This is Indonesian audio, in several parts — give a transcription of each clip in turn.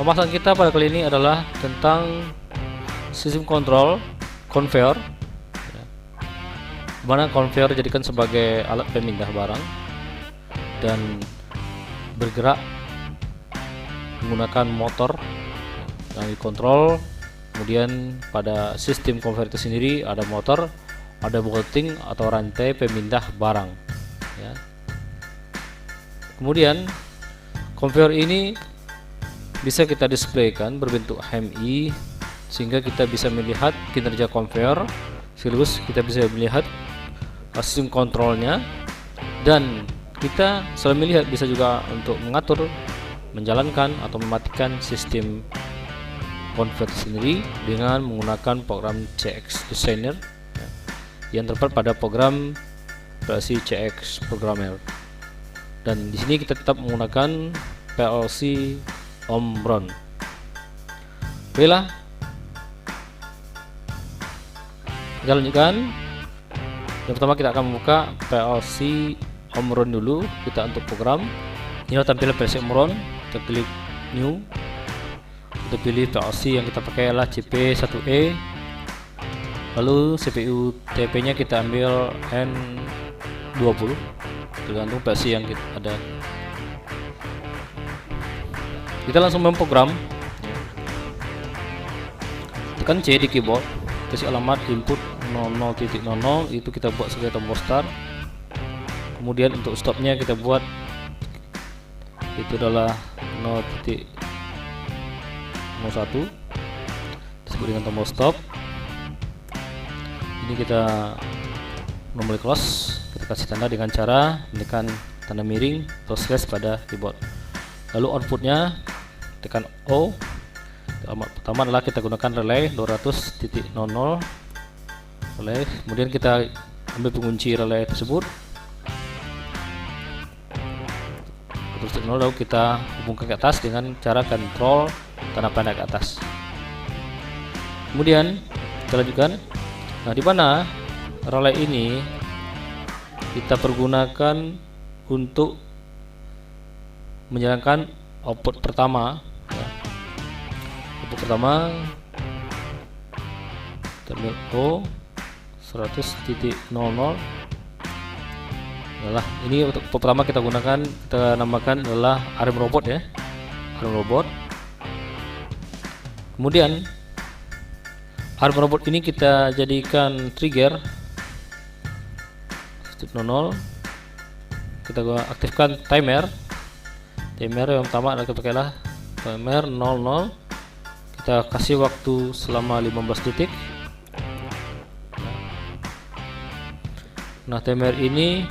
Pembahasan kita pada kali ini adalah tentang sistem kontrol conveyor, di mana conveyor dijadikan sebagai alat pemindah barang dan bergerak menggunakan motor yang dikontrol. Kemudian pada sistem conveyor itu sendiri ada motor, ada bolting atau rantai pemindah barang ya. Kemudian conveyor ini bisa kita displaykan berbentuk HMI sehingga kita bisa melihat kinerja conveyor, sekaligus kita bisa melihat sistem kontrolnya, dan kita selalu melihat bisa juga untuk mengatur, menjalankan atau mematikan sistem conveyor sendiri dengan menggunakan program CX Designer yang terdapat pada program PLC CX Programmer. Dan di sini kita tetap menggunakan PLC Omron. Baiklah, kita lanjutkan. Yang pertama kita akan membuka PLC Omron dulu. Kita untuk program ini tampilan PLC Omron, kita klik New, kita pilih PLC yang kita pakai adalah CP1E, lalu CPU TP nya kita ambil N20 tergantung PLC yang kita ada. Kita langsung memprogram, tekan C di keyboard, kasih alamat input 00.00, itu kita buat sebagai tombol start. Kemudian untuk stopnya kita buat itu adalah 0.01, disebut dengan tombol stop. Ini kita normally close, kita kasih tanda dengan cara menekan tanda miring atau slash pada keyboard. Lalu outputnya tekan O. Alamat pertama adalah kita gunakan relay 200.00 relay. Kemudian kita ambil pengunci relay tersebut, lalu kita hubungkan ke atas dengan cara kontrol tanda panah ke atas. Kemudian kita lanjutkan. Nah, di mana relay ini kita pergunakan untuk menjalankan output pertama ya. Output pertama terminal O 100.00 adalah ini. Untuk pertama kita gunakan, kita namakan adalah arm robot ya, arm robot. Kemudian arm robot ini kita jadikan trigger 0, kita aktifkan timer. Timer yang pertama adalah kita pakailah timer 00, kita kasih waktu selama 15 detik. Nah, timer ini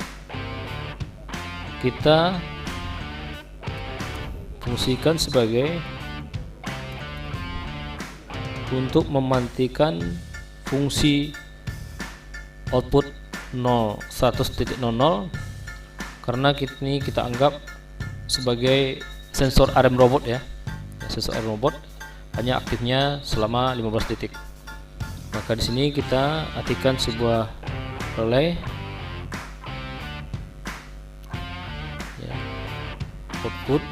kita fungsikan sebagai untuk mematikan fungsi output 100.00 karena ini kita anggap sebagai sensor arm robot ya. Sensor arm robot hanya aktifnya selama 15 detik. Maka di sini kita aktifkan sebuah relay ya, output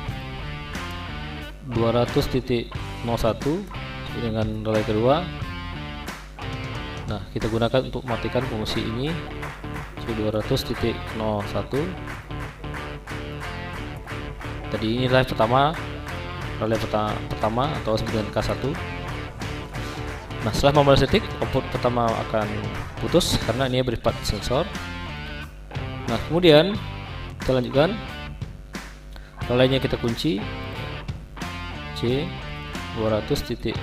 200.01 dengan relay kedua. Nah, kita gunakan untuk mematikan fungsi ini 200.01. Tadi ini relay pertama, atau disebut dengan K1. Nah, setelah 15 detik output pertama akan putus karena ini bersifat sensor. Nah, kemudian kita lanjutkan, relaynya kita kunci C 200.01,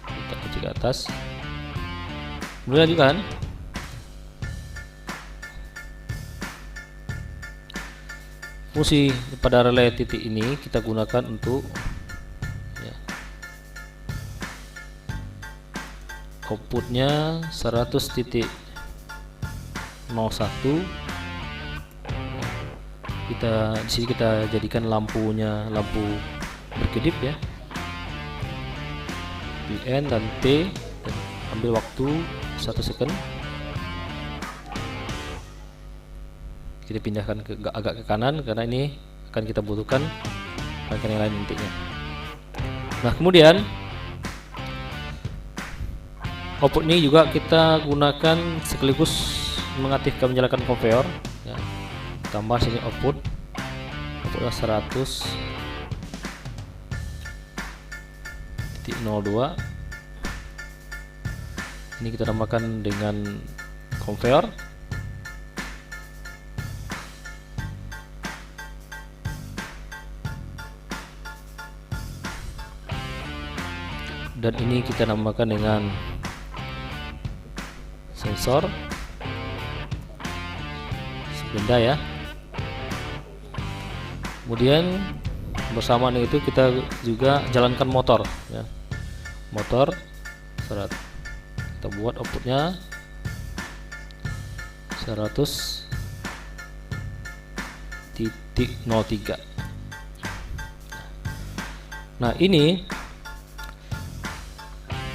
kita kunci ke atas. Kemudian lanjutkan. Fungsi pada relay titik ini kita gunakan untuk ya, outputnya 100.01. Kita di sini kita jadikan lampunya lampu berkedip ya, N dan T, dan ambil waktu 1 second. Kita pindahkan agak ke kanan karena ini akan kita butuhkan akan yang lain nantinya. Nah, kemudian output ini juga kita gunakan sekaligus mengaktifkan menyalakan conveyor ya. Tambah sini outputnya 100.02. Ini kita tambahkan dengan conveyor. Dan ini kita namakan dengan sensor benda ya. Kemudian bersama dengan itu kita juga jalankan motor ya. Motor kita buat outputnya 100.03. Nah, ini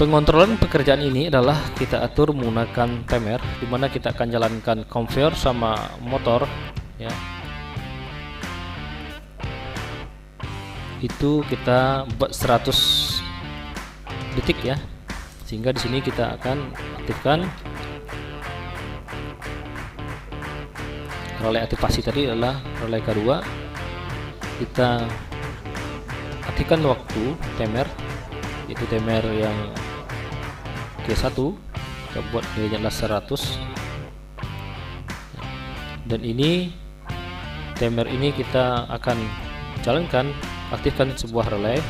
pengontrolan pekerjaan ini adalah kita atur menggunakan timer, dimana kita akan jalankan conveyor sama motor ya. Itu kita buat 100 detik ya, sehingga di sini kita akan aktifkan relay aktivasi tadi adalah relay kedua. Kita aktifkan waktu timer, itu timer yang K1, kita buat nilainya 100. Dan ini timer ini kita akan jalankan, aktifkan sebuah relay.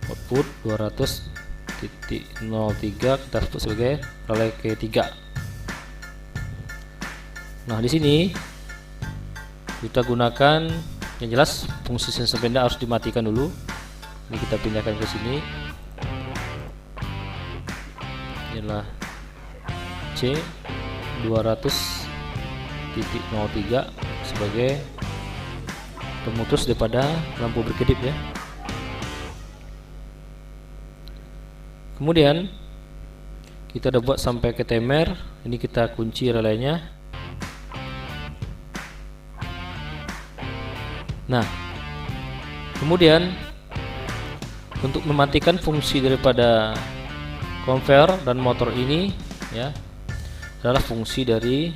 Output 200.03 kita sebut sebagai relay K3. Nah, di sini kita gunakan yang jelas fungsi sensor benda harus dimatikan dulu. Ini kita pindahkan ke sini. Inilah C 200.03 sebagai pemutus daripada lampu berkedip ya. Kemudian kita udah buat sampai ke timer. Ini kita kunci relaynya. Nah, kemudian untuk mematikan fungsi daripada conveyor dan motor ini ya, adalah fungsi dari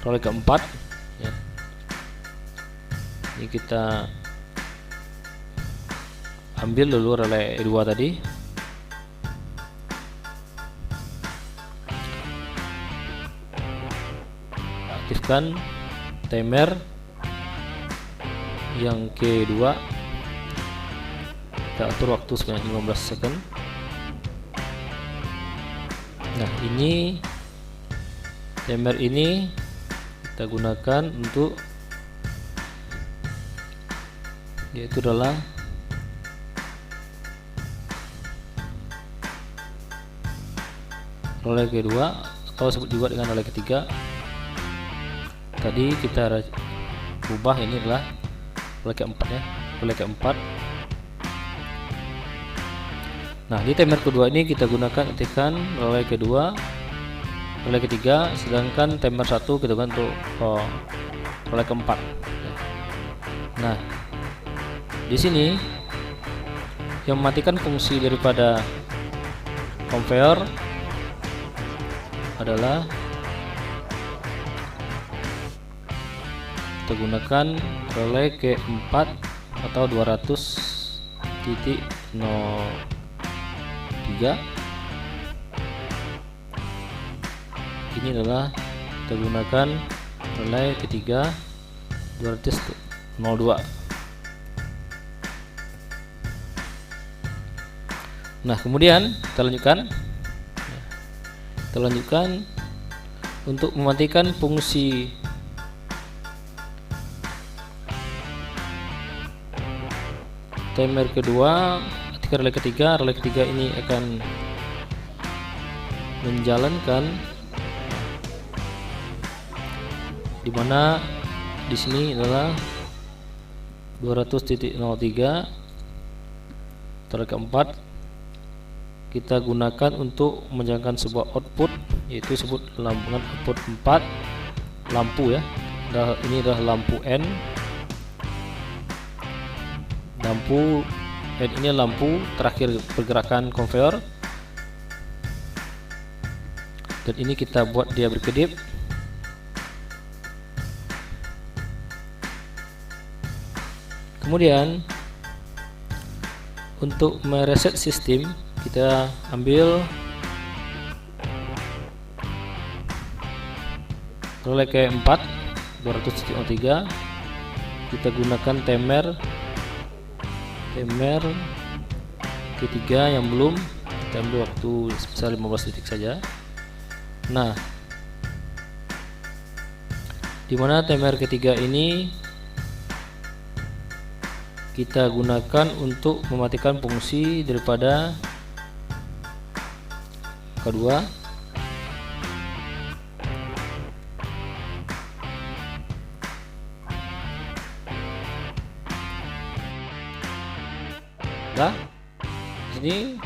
relay keempat ya. Ini kita ambil dulu relay 2 tadi. Aktifkan timer yang K2, kita atur waktu sebanyak 15 second. Nah, ini timer ini kita gunakan untuk yaitu adalah relay K2 atau disebut juga dengan relay ketiga. Tadi kita ubah, ini adalah relay keempat ya, relay keempat. Nah, di timer kedua ini kita gunakan aktifkan relay kedua, relay ketiga, sedangkan timer 1 kita gunakan untuk relay keempat. Nah, di sini yang mematikan fungsi daripada conveyor adalah kita gunakan relay K4 atau 200.03. Ini adalah kita gunakan relay ketiga 200.02. Nah, kemudian kita lanjutkan untuk mematikan fungsi timer kedua ketika relay ketiga ini akan menjalankan, dimana di sini adalah 200.03 relay keempat kita gunakan untuk menjalankan sebuah output, yaitu disebut dengan output 4 lampu ya. Ini adalah lampu N. Lampu N ini lampu terakhir pergerakan konveyor, dan ini kita buat dia berkedip. Kemudian untuk mereset sistem, kita ambil relay ke 4 200.03, kita gunakan timer ketiga yang belum, kita ambil waktu sebesar 15 detik saja. Nah, dimana timer ketiga ini kita gunakan untuk mematikan fungsi daripada kedua. Nah, ini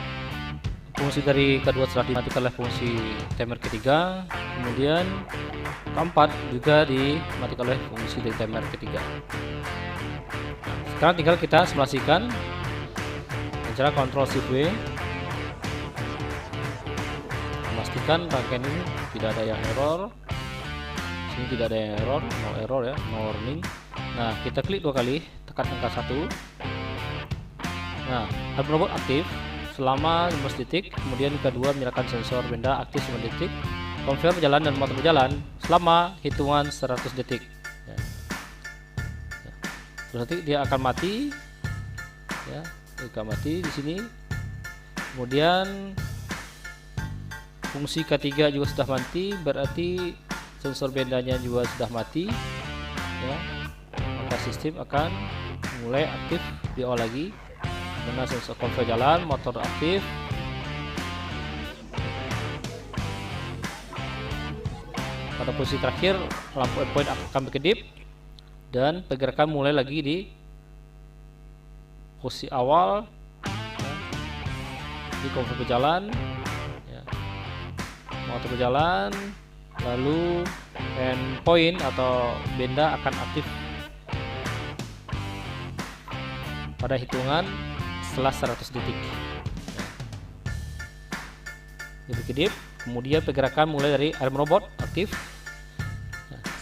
fungsi dari kedua setelah dimatikan oleh fungsi timer ketiga, kemudian keempat juga dimatikan oleh fungsi dari timer ketiga. Sekarang tinggal kita simulasikan dengan cara Ctrl Shift W, memastikan rangkaian ini tidak ada yang error. Sini tidak ada yang error, no error ya, no warning. Nah, kita klik 2 kali, tekan angka 1. Nah, alarm robot aktif selama 15 detik, kemudian kedua menyalakan sensor benda aktif 9 detik, konveyor berjalan dan motor berjalan selama hitungan 100 detik. Nanti dia akan mati ya, dia akan mati di sini. Kemudian fungsi ketiga juga sudah mati, berarti sensor bendanya juga sudah mati ya. Maka sistem akan mulai aktif di awal lagi, mana sensor konveyor jalan, motor aktif. Pada posisi terakhir lampu endpoint akan berkedip dan pergerakan mulai lagi di posisi awal ya. Di konveyor berjalan ya. Motor berjalan, lalu endpoint atau benda akan aktif pada hitungan setelah 100 detik ya. Dia berkedip, kemudian pergerakan mulai dari alarm robot aktif.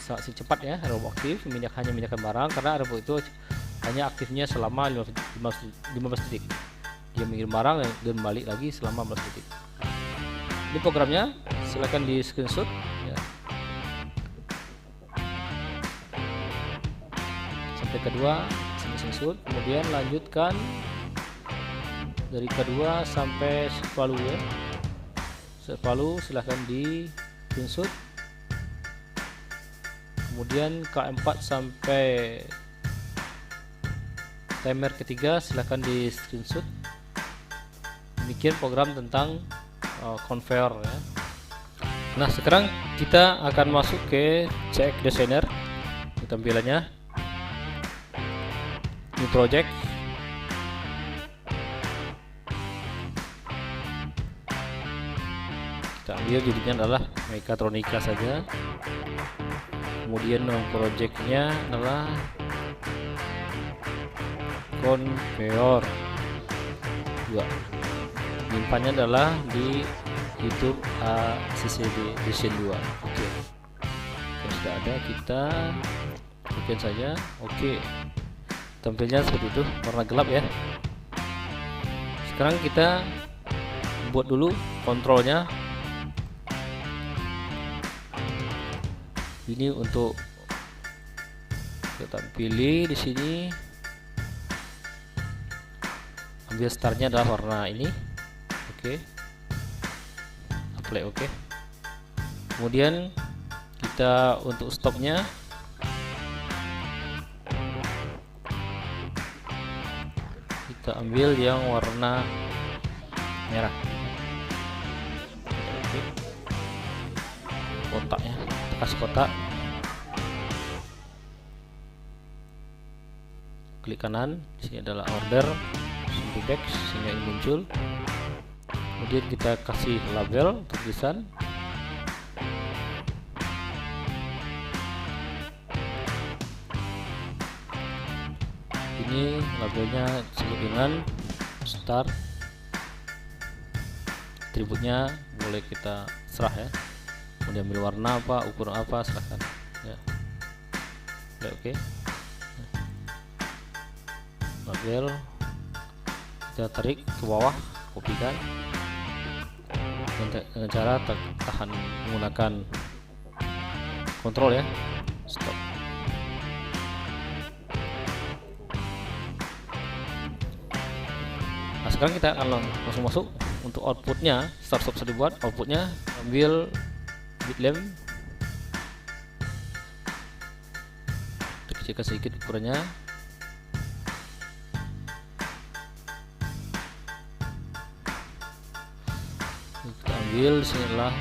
Sangat cepat ya, robot aktif hanya memindahkan barang, karena robot itu hanya aktifnya selama 15 detik. Dia mengirim barang dan balik lagi selama 15 detik. Ini programnya, silakan di screenshot ya. Sampai kedua screenshot, kemudian lanjutkan dari kedua sampai sepalu ya. Sepalu silahkan di screenshot. Kemudian K4 sampai timer ketiga silahkan di screenshot. Demikian program tentang konveyor ya. Nah, sekarang kita akan masuk ke CX Designer. Tampilannya New Project. Kita ambil judulnya adalah Mekatronika saja. Kemudian projectnya adalah konveyor 2. Nyimpannya adalah di YouTube ACCD Edition 2. Oke. Kalau sudah ada, kita bikin saja. Oke. Tampilnya seperti itu, warna gelap ya. Sekarang kita buat dulu kontrolnya. Ini untuk kita pilih di sini. Ambil startnya adalah warna ini. Oke. Apply oke. Kemudian kita untuk stopnya kita ambil yang warna merah. Oke. Kotaknya kasih kotak, klik kanan, di sini adalah order, simple text sehingga ini muncul. Kemudian kita kasih label tulisan. Ini labelnya disebut dengan start. Atributnya boleh kita serah ya, mau diambil warna apa, ukuran apa, silahkan ya. Oke. Label kita tarik ke bawah, kopikan dengan cara tahan menggunakan kontrol ya, stop. Nah, sekarang kita akan langsung masuk untuk outputnya. Start stop sudah dibuat, outputnya ambil bitlamp, kecilkan sedikit ukurannya. Kita ambil di sini adalah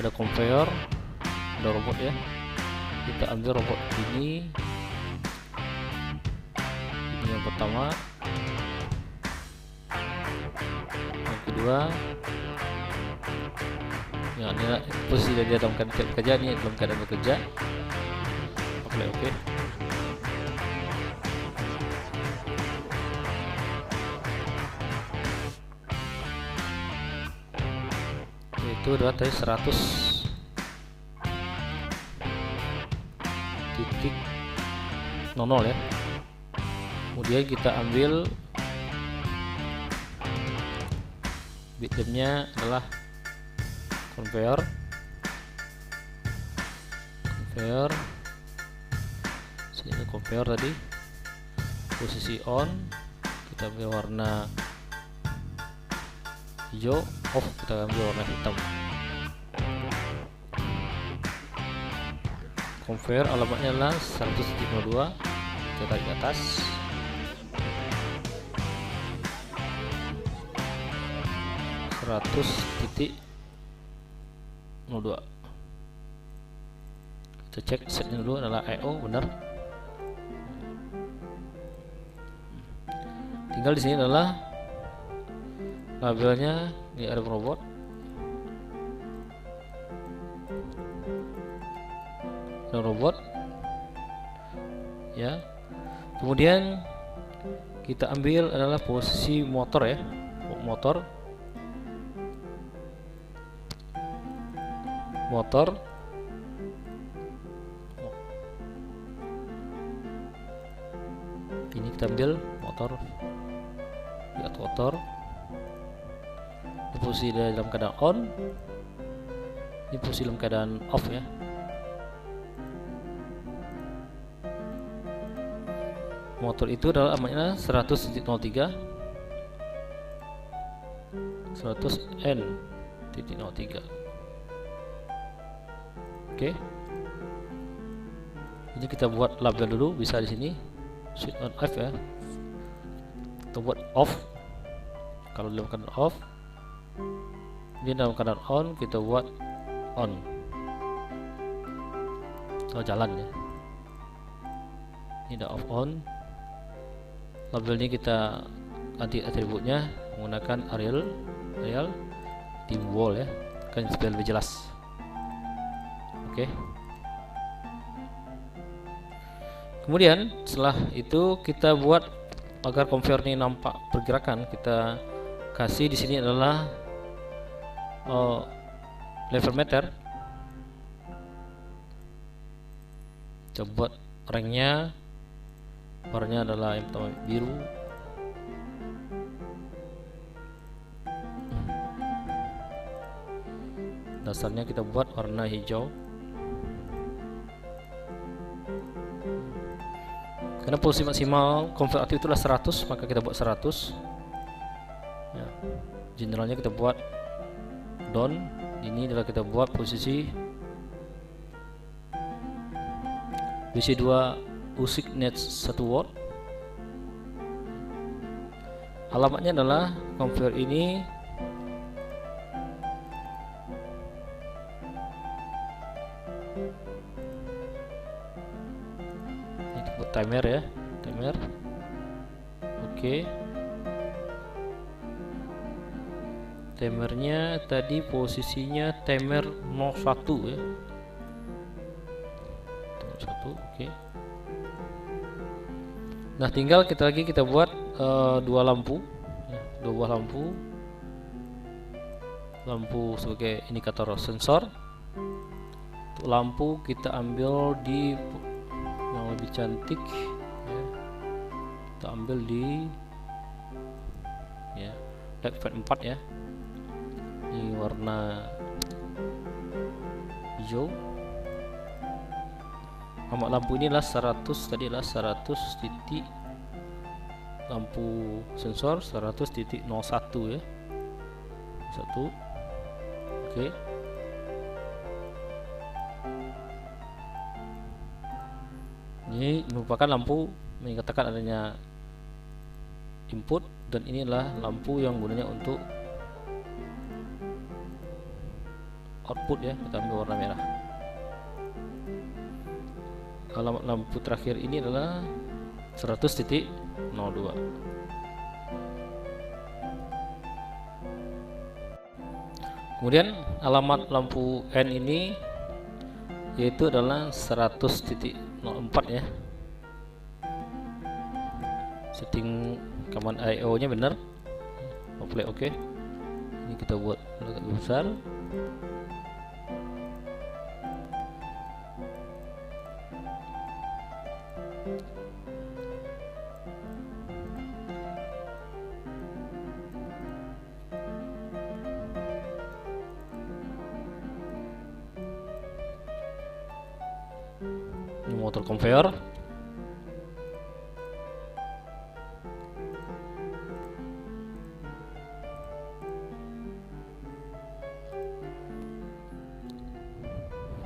ada conveyor, ada robot ya. Kita ambil robot ini yang pertama, yang kedua, ya ini posisi dia dalam keadaan bekerja, ini dalam keadaan bekerja. Oke. Itu adalah tadi 100.00 ya. Kemudian kita ambil bitlampnya adalah conveyor, sini conveyor tadi, posisi on, kita ambil warna hijau, off kita ambil warna hitam. Conveyor alamatnya adalah 100.02, kita tarik ke atas. .02. Kita cek setnya dulu adalah I/O benar. Tinggal di sini adalah labelnya, ini ada robot. Ada robot ya. Kemudian kita ambil adalah posisi motor ya, motor. Ini kita ambil motor, lihat motor, ini posisi dalam keadaan on, ini posisi dalam keadaan off ya. Motor itu adalah alamatnya 100.03, 100N.03. Oke. Ini kita buat label dulu, bisa di sini switch on off ya. Kita buat off. Kalau dalam keadaan off, ini dalam keadaan on, kita buat on. Oh, jalan ya. Ini udah off on. Labelnya kita ganti atributnya menggunakan Arial Team Wall ya, kan supaya lebih jelas. Oke. Kemudian setelah itu kita buat agar conveyor ini nampak pergerakan, kita kasih di sini adalah level meter. Kita buat ranknya, warnanya adalah yang pertama biru, dasarnya kita buat warna hijau. Karena posisi maksimal conveyor aktif itulah 100, maka kita buat 100 ya. Generalnya kita buat down. Ini adalah kita buat posisi BC2 USIC net 1 watt. Alamatnya adalah conveyor ini timer ya, timer. Oke. Timernya tadi posisinya timer 01 ya. 01, oke. Nah, tinggal kita buat dua lampu ya, dua buah lampu sebagai indikator sensor. Untuk lampu kita ambil di yang lebih cantik ya. Kita ambil di ya Blackfed 4 ya. Ini warna hijau. Alamat lampu ini adalah 100, tadi adalah 100 titik lampu sensor 100.01 ya. 1. Oke. Ini merupakan lampu menyatakan adanya input, dan ini adalah lampu yang gunanya untuk output ya. Kita ambil warna merah. Alamat lampu terakhir ini adalah 100.02. Kemudian alamat lampu N ini yaitu adalah 100.04 ya. Setting command IO nya benar. Apply oke. Ini kita buat agak lebih besar. Ini motor conveyor.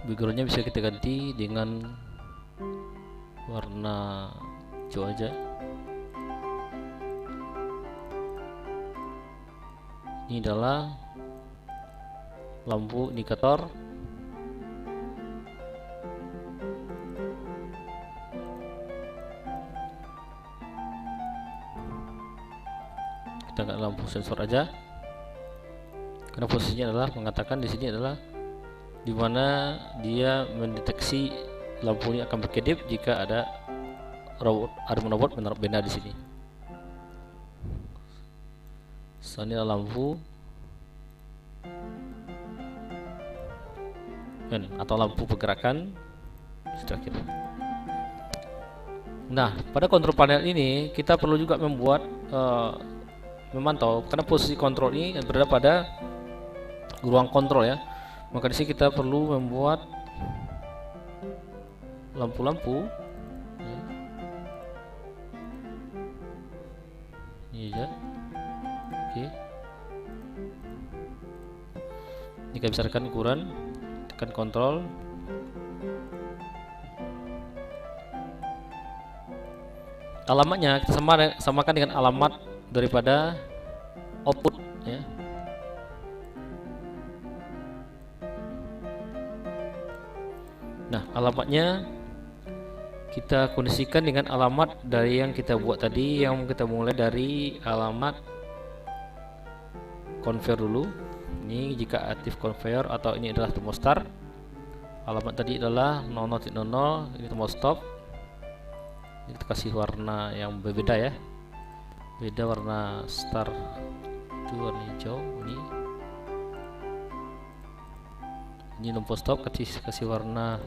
Backgroundnya bisa kita ganti dengan warna hijau aja. Ini adalah lampu indikator. Kita angkat lampu sensor aja, karena posisinya adalah mengatakan di sini adalah dimana dia mendeteksi lampu ini akan berkedip jika ada robot menaruh benda di sini. Ini adalah lampu atau lampu pergerakan terakhir. Nah, pada kontrol panel ini kita perlu juga membuat memantau, karena posisi kontrol ini berada pada ruang kontrol ya. Maka di sini kita perlu membuat lampu-lampu ya. Ini aja. Oke. Ini kita besarkan ukuran, tekan kontrol. Alamatnya kita samakan dengan alamat daripada output ya. Nah, alamatnya kita kondisikan dengan alamat dari yang kita buat tadi, yang kita mulai dari alamat conveyor dulu. Ini jika aktif conveyor atau ini adalah thermostat. Alamat tadi adalah 00.00, ini thermostat. Ini kita kasih warna yang berbeda ya. Beda warna star itu warna hijau, ini lampu stop kasih warna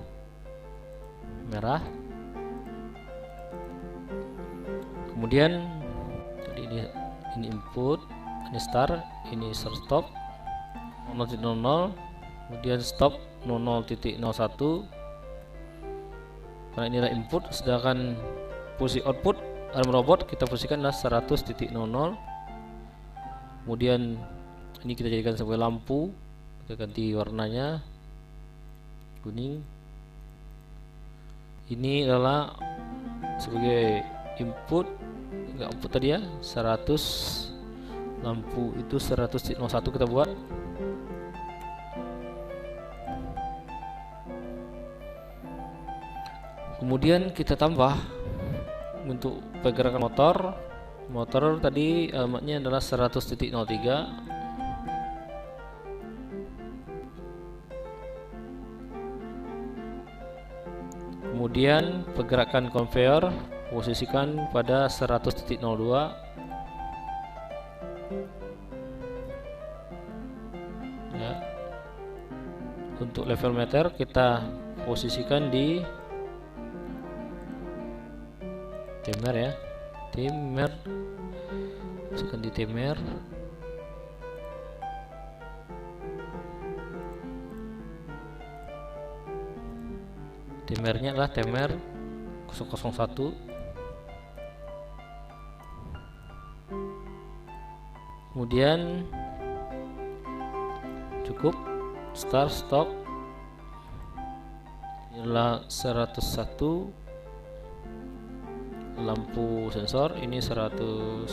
merah. Kemudian tadi ini input, ini start, ini stop 0.00, kemudian stop 00.01 karena ini adalah input, sedangkan posisi output alarm robot kita posisikan adalah 100.00. Kemudian ini kita jadikan sebagai lampu, kita ganti warnanya kuning. Ini adalah sebagai input, enggak output tadi ya, 100 lampu itu 100.01 kita buat. Kemudian kita tambah untuk pergerakan motor Motor tadi alamatnya adalah 100.03. Kemudian pergerakan conveyor posisikan pada 100.02. Ya. Untuk level meter kita posisikan di timer ya. Timer. Posisikan di timer. Timernya adalah timer 001. Kemudian cukup start stop adalah 101. Lampu sensor ini 100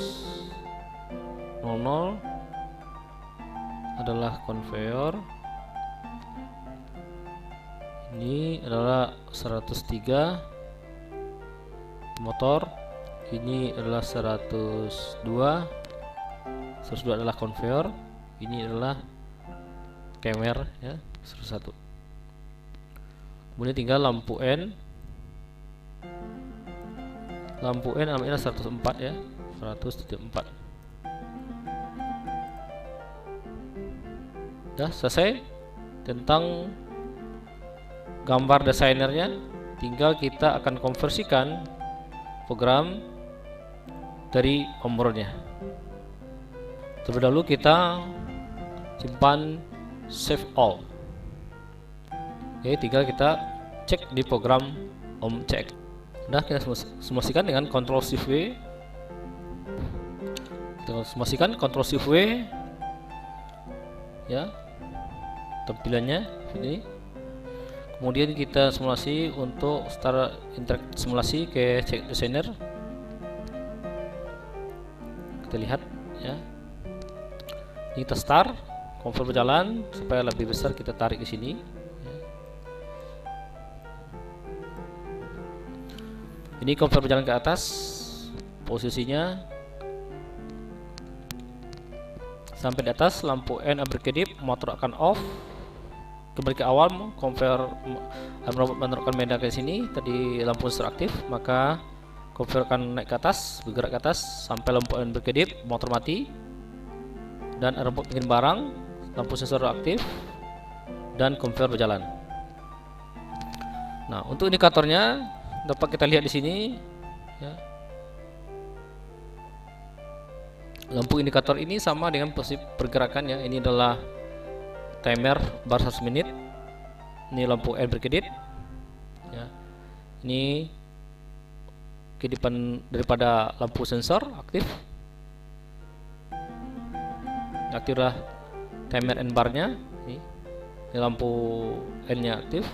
adalah conveyor. Ini adalah 103 motor, ini adalah 102 adalah conveyor, ini adalah timer ya, 101. Kemudian tinggal lampu N. Lampu N namanya 104 ya, 104. Udah selesai tentang gambar desainernya. Tinggal kita akan konversikan program dari onboardnya. Terlebih dahulu kita simpan save all. Oke, tinggal kita cek di program check. Nah, kita simulasikan dengan Ctrl Shift W. Kita simulasikan Ctrl Shift W ya, tampilannya ini. Kemudian kita simulasi untuk start simulasi ke check designer. Kita lihat ya. Ini kita start, conveyor berjalan supaya lebih besar kita tarik ke sini. Ini conveyor berjalan ke atas, posisinya sampai di atas, lampu N berkedip, motor akan off. Kembali ke awal, conveyor robot menerapkan medan ke sini. Tadi lampu sensor aktif, maka conveyor akan naik ke atas, bergerak ke atas sampai lampu N berkedip, motor mati, dan robot bikin barang, lampu sensor aktif, dan conveyor berjalan. Nah, untuk indikatornya dapat kita lihat di sini ya. Lampu indikator ini sama dengan posisi pergerakan ya. Ini adalah timer bar 1 menit. Ini lampu N berkedip ya. Ini kedipan daripada lampu sensor aktif. Aktiflah timer N barnya. Ini lampu N nya aktif.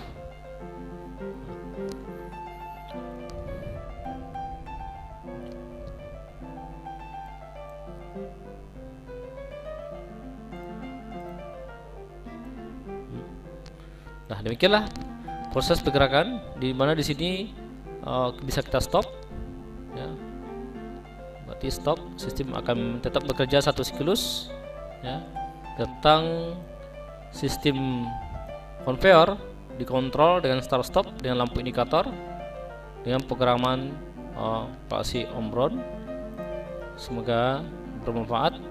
Nah, demikianlah proses pergerakan, di mana di sini bisa kita stop ya. Berarti stop, sistem akan tetap bekerja 1 siklus ya. Tentang sistem conveyor dikontrol dengan start stop dengan lampu indikator dengan programan operasi onboard. Semoga bermanfaat.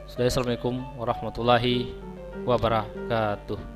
Assalamualaikum warahmatullahi wabarakatuh.